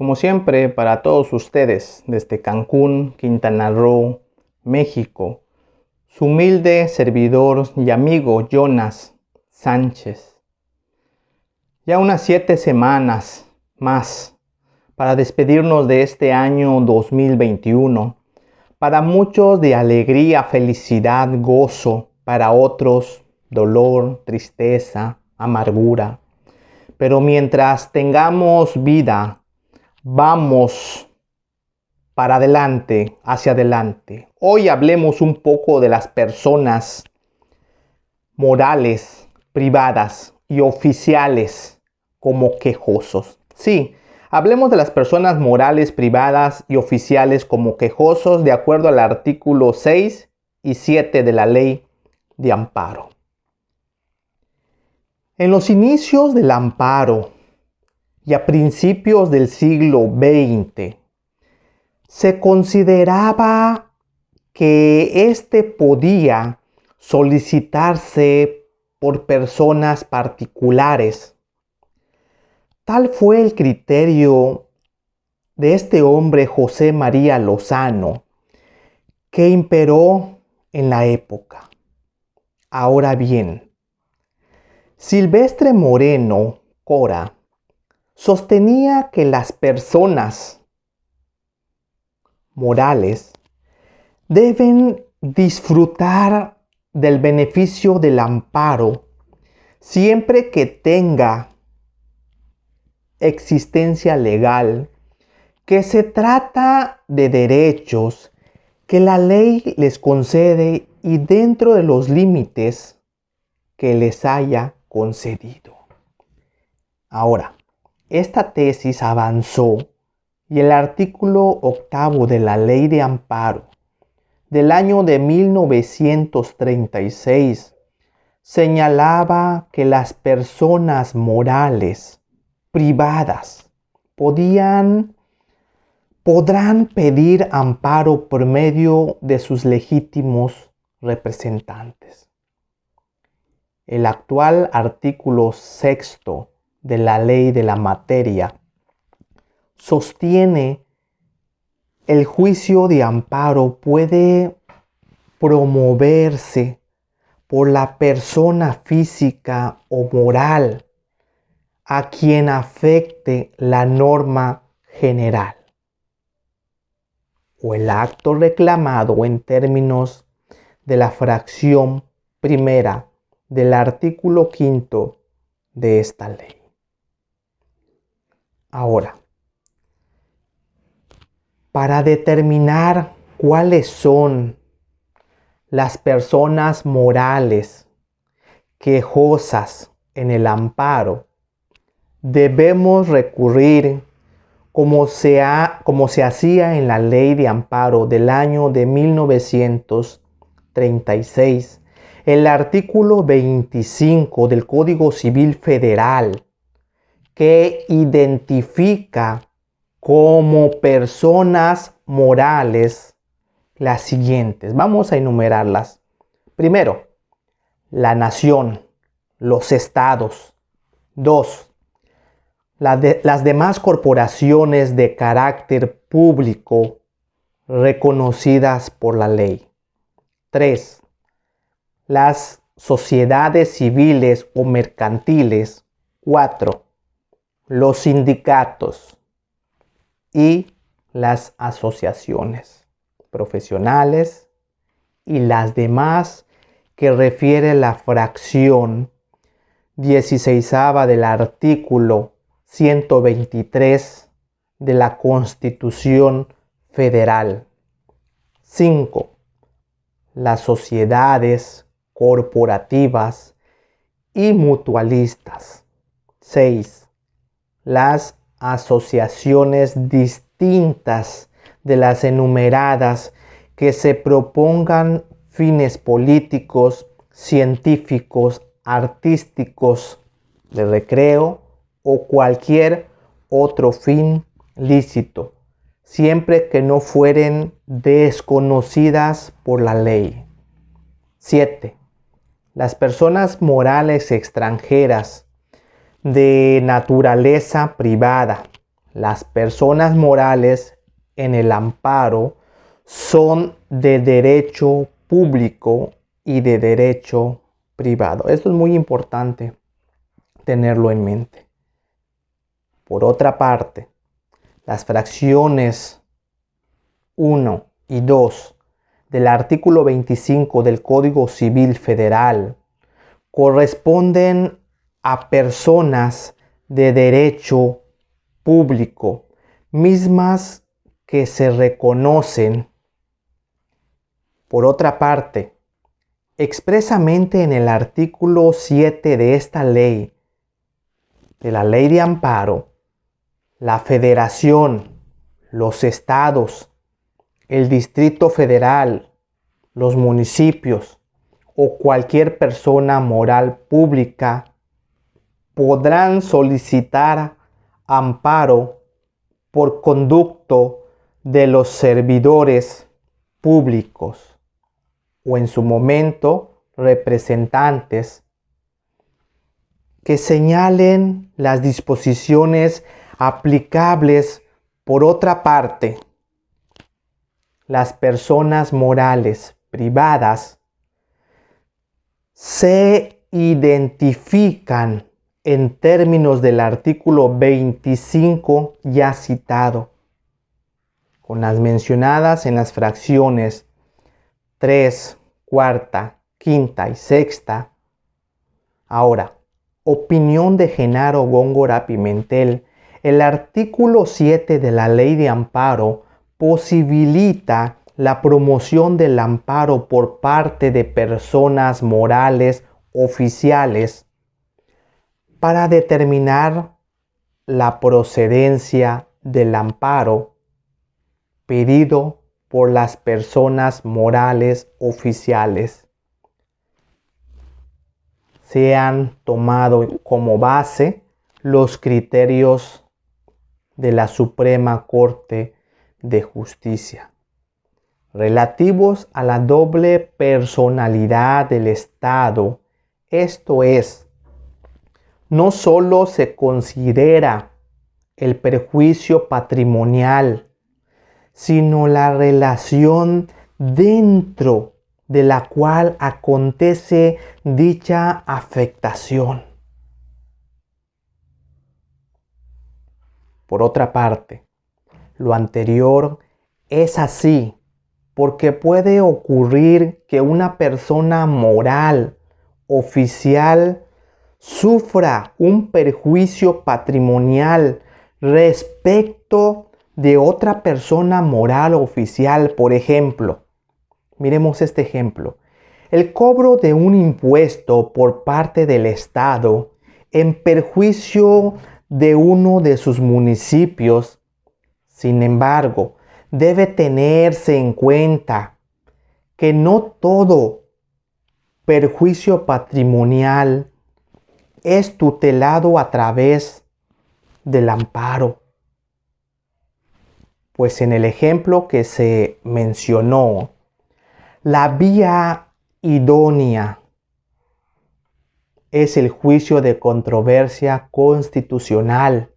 como siempre, para todos ustedes, desde Cancún, Quintana Roo, México, su humilde servidor y amigo Jonas Sánchez. Ya unas 7 semanas más para despedirnos de este año 2021. Para muchos de alegría, felicidad, gozo, para otros dolor, tristeza, amargura. Pero mientras tengamos vida, vamos para adelante, hacia adelante. Hoy hablemos un poco de las personas morales, privadas y oficiales como quejosos. Sí, hablemos de las personas morales, privadas y oficiales como quejosos de acuerdo al artículo 6 y 7 de la Ley de Amparo. En los inicios del amparo y a principios del siglo XX, se consideraba que este podía solicitarse por personas particulares. Tal fue el criterio de este hombre José María Lozano, que imperó en la época. Ahora bien, Silvestre Moreno Cora sostenía que las personas morales deben disfrutar del beneficio del amparo siempre que tenga existencia legal, que se trata de derechos que la ley les concede y dentro de los límites que les haya concedido. Ahora, esta tesis avanzó y el artículo 8 de la Ley de Amparo del año de 1936 señalaba que las personas morales privadas podrán pedir amparo por medio de sus legítimos representantes. El actual artículo 6 de la Ley de la Materia sostiene el juicio de amparo puede promoverse por la persona física o moral a quien afecte la norma general o el acto reclamado en términos de la fracción primera del artículo 5 de esta ley. Ahora, para determinar cuáles son las personas morales quejosas en el amparo, debemos recurrir, como se hacía en la Ley de Amparo del año de 1936, el artículo 25 del Código Civil Federal, que identifica como personas morales las siguientes. Vamos a enumerarlas. Primero, la nación, los estados. 2, las demás corporaciones de carácter público reconocidas por la ley. 3, las sociedades civiles o mercantiles. 4, los sindicatos y las asociaciones profesionales y las demás que refiere la fracción 16ª del artículo 123 de la Constitución Federal. 5, las sociedades corporativas y mutualistas. 6, las asociaciones distintas de las enumeradas que se propongan fines políticos, científicos, artísticos, de recreo o cualquier otro fin lícito, siempre que no fueren desconocidas por la ley. 7, las personas morales extranjeras de naturaleza privada, las personas morales en el amparo son de derecho público y de derecho privado. Esto es muy importante tenerlo en mente. Por otra parte, las fracciones 1 y 2 del artículo 25 del Código Civil Federal corresponden a personas de derecho público, mismas que se reconocen, por otra parte, expresamente en el artículo 7 de esta ley, de la Ley de Amparo. La Federación, los estados, el Distrito Federal, los municipios o cualquier persona moral pública podrán solicitar amparo por conducto de los servidores públicos o en su momento representantes que señalen las disposiciones aplicables. Por otra parte, las personas morales privadas se identifican en términos del artículo 25 ya citado, con las mencionadas en las fracciones 3, cuarta, quinta y sexta. Ahora, opinión de Genaro Góngora Pimentel. El artículo 7 de la Ley de Amparo posibilita la promoción del amparo por parte de personas morales oficiales para determinar la procedencia del amparo pedido por las personas morales oficiales. Se han tomado como base los criterios de la Suprema Corte de Justicia relativos a la doble personalidad del Estado. Esto es, no solo se considera el perjuicio patrimonial, sino la relación dentro de la cual acontece dicha afectación. Por otra parte, lo anterior es así porque puede ocurrir que una persona moral oficial sufra un perjuicio patrimonial respecto de otra persona moral oficial. Por ejemplo, miremos este ejemplo. El cobro de un impuesto por parte del Estado en perjuicio de uno de sus municipios. Sin embargo, debe tenerse en cuenta que no todo perjuicio patrimonial es tutelado a través del amparo. Pues en el ejemplo que se mencionó, la vía idónea es el juicio de controversia constitucional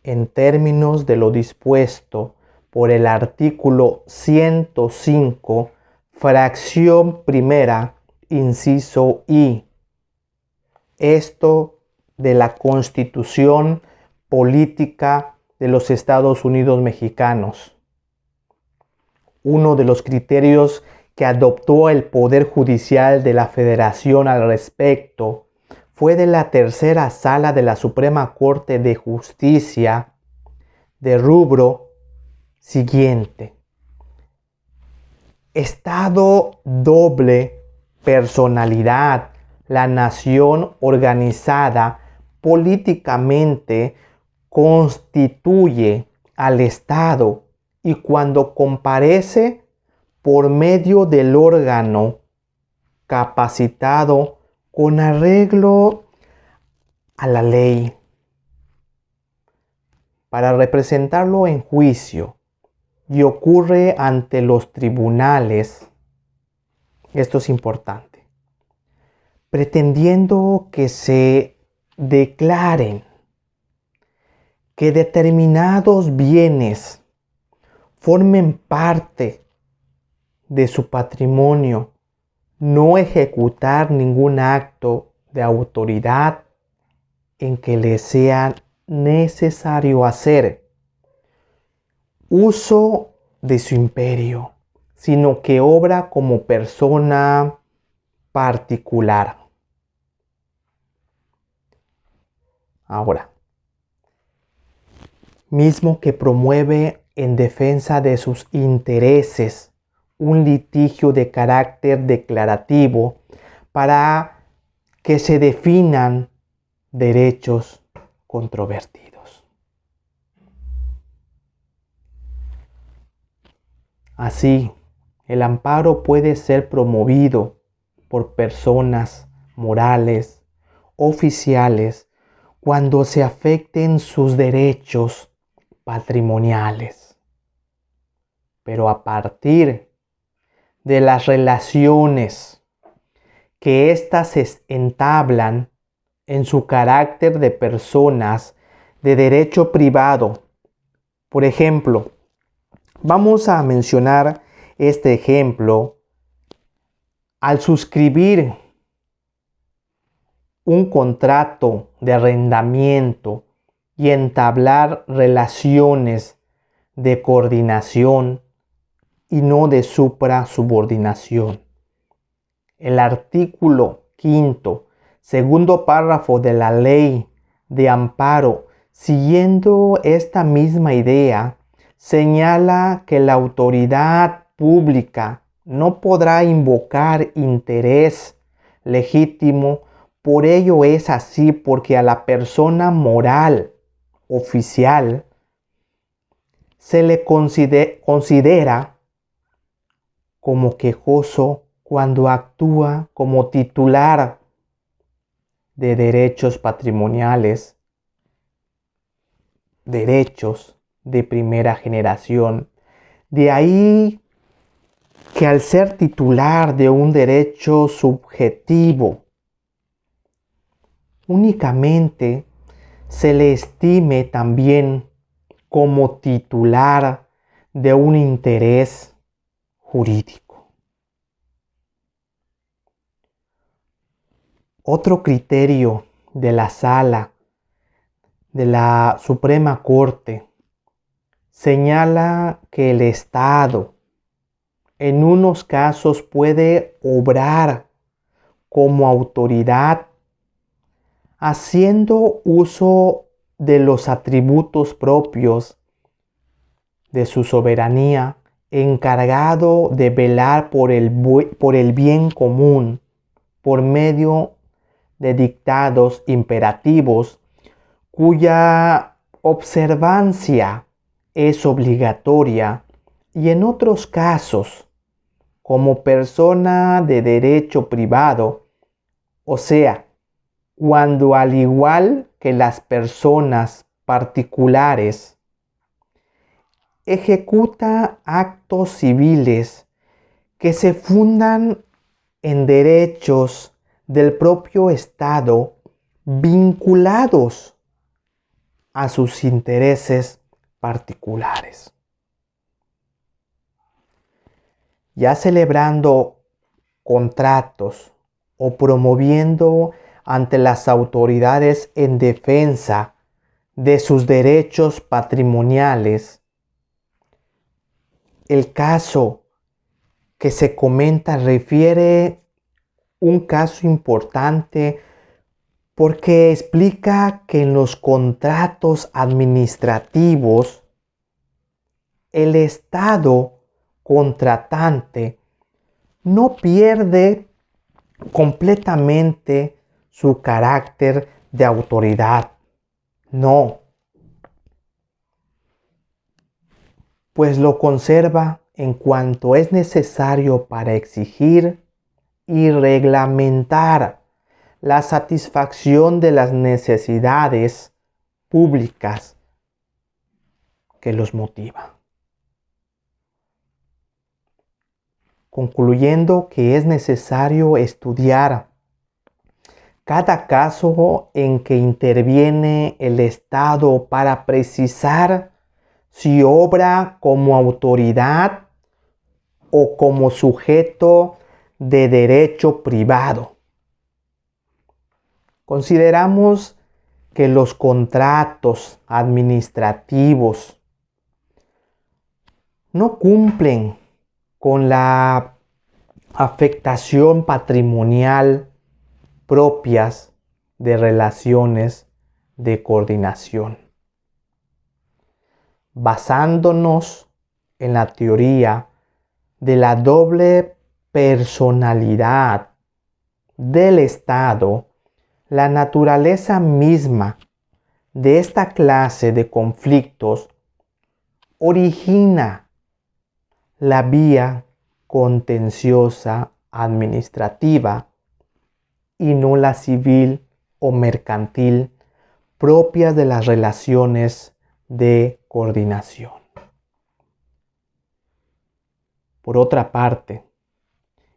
en términos de lo dispuesto por el artículo 105, fracción primera, inciso I. Esto de la Constitución Política de los Estados Unidos Mexicanos. Uno de los criterios que adoptó el Poder Judicial de la Federación al respecto fue de la tercera sala de la Suprema Corte de Justicia, de rubro siguiente: Estado doble personalidad. La nación organizada políticamente constituye al Estado y cuando comparece por medio del órgano capacitado con arreglo a la ley para representarlo en juicio y ocurre ante los tribunales, esto es importante, pretendiendo que se declaren que determinados bienes formen parte de su patrimonio, no ejecutar ningún acto de autoridad en que le sea necesario hacer uso de su imperio, sino que obra como persona particular. Ahora, mismo que promueve en defensa de sus intereses un litigio de carácter declarativo para que se definan derechos controvertidos. Así, el amparo puede ser promovido por personas morales, oficiales, cuando se afecten sus derechos patrimoniales. Pero a partir de las relaciones que éstas entablan en su carácter de personas de derecho privado. Por ejemplo, vamos a mencionar este ejemplo al suscribir un contrato de arrendamiento y entablar relaciones de coordinación y no de suprasubordinación. El artículo 5, segundo párrafo de la ley de amparo, siguiendo esta misma idea, señala que la autoridad pública no podrá invocar interés legítimo. Por ello es así, porque a la persona moral oficial se le considera como quejoso cuando actúa como titular de derechos patrimoniales, derechos de primera generación. De ahí que al ser titular de un derecho subjetivo, únicamente se le estime también como titular de un interés jurídico. Otro criterio de la Sala de la Suprema Corte señala que el Estado en unos casos puede obrar como autoridad haciendo uso de los atributos propios de su soberanía, encargado de velar por el bien común por medio de dictados imperativos cuya observancia es obligatoria, y en otros casos como persona de derecho privado, o sea, cuando al igual que las personas particulares ejecuta actos civiles que se fundan en derechos del propio Estado vinculados a sus intereses particulares. Ya celebrando contratos o promoviendo ante las autoridades en defensa de sus derechos patrimoniales, el caso que se comenta refiere un caso importante porque explica que en los contratos administrativos el Estado contratante no pierde completamente su carácter de autoridad. No, pues lo conserva en cuanto es necesario para exigir y reglamentar la satisfacción de las necesidades públicas que los motiva. Concluyendo que es necesario estudiar Cada caso en que interviene el Estado para precisar si obra como autoridad o como sujeto de derecho privado. Consideramos que los contratos administrativos no cumplen con la afectación patrimonial propias de relaciones de coordinación. Basándonos en la teoría de la doble personalidad del Estado, la naturaleza misma de esta clase de conflictos origina la vía contenciosa administrativa y no la civil o mercantil propias de las relaciones de coordinación. Por otra parte,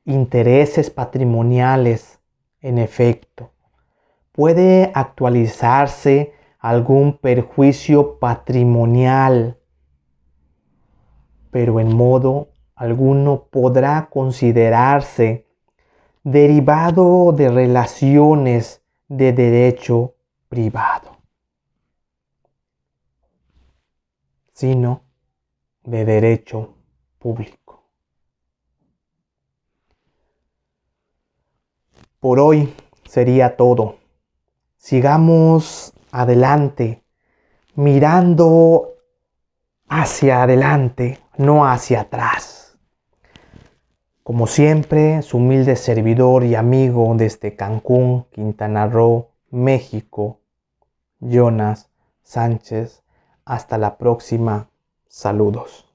intereses patrimoniales, en efecto, puede actualizarse algún perjuicio patrimonial, pero en modo alguno podrá considerarse derivado de relaciones de derecho privado, sino de derecho público. Por hoy sería todo. Sigamos adelante, mirando hacia adelante, no hacia atrás. Como siempre, su humilde servidor y amigo desde Cancún, Quintana Roo, México, Jonas Sánchez. Hasta la próxima. Saludos.